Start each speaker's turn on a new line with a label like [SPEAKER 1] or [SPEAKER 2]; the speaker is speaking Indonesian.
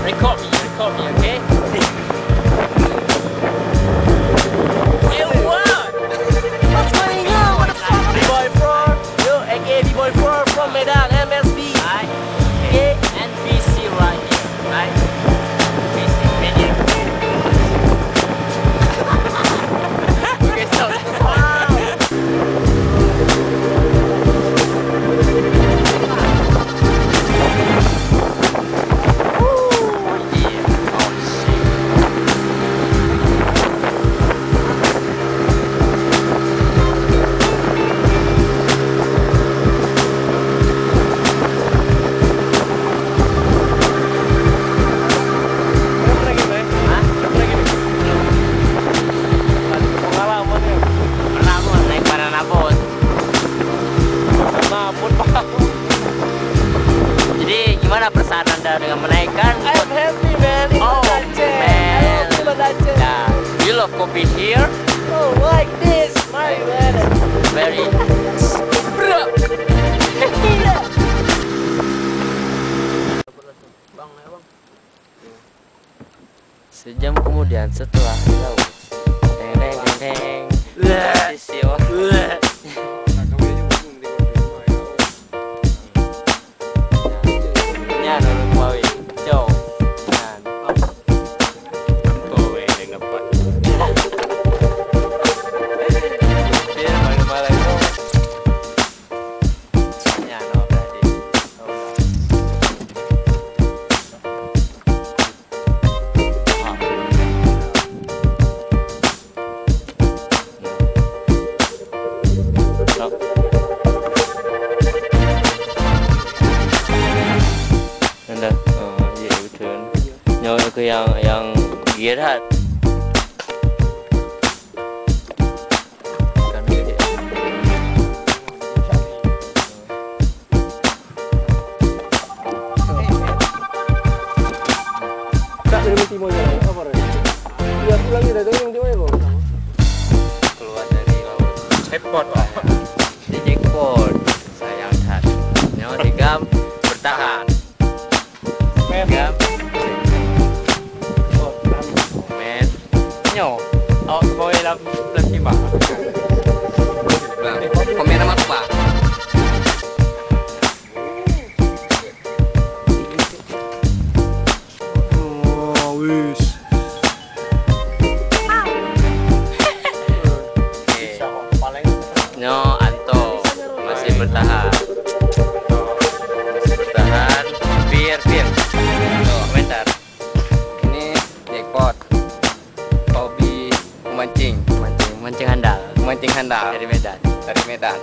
[SPEAKER 1] Record me, okay? Hey, what? What's going on? What the fuck? B-Boy 4, yo, aka B-Boy 4 from Medan, MSB. Right? Okay, and BC right here, right? BC, Medan. Okay, so jadi gimana perasaan Anda dengan menaikkan?
[SPEAKER 2] I'm happy, man.
[SPEAKER 1] Oh, man. Yeah. You love coffee here?
[SPEAKER 2] Oh, like this, my man.
[SPEAKER 1] Very. Sejam kemudian setelah laut, teng. Sisio. Ke yang gearhat kan gede.
[SPEAKER 2] Tak dari Timo aja, apa ya? Dia pulang dari Timo ya, Bang.
[SPEAKER 1] Keluar dari laut. Jackpot, Pak. Di jackpot. Sayang hat. Nyawa Tigam bertahan. Tigam. Oh, boleh lagi Pak. Komen nama Pak.
[SPEAKER 2] Oh, wis.
[SPEAKER 1] Nyo Anto masih bertahan. Bir. Tuh, komentar. Ini jackpot. Mancing handal
[SPEAKER 3] dari Medan.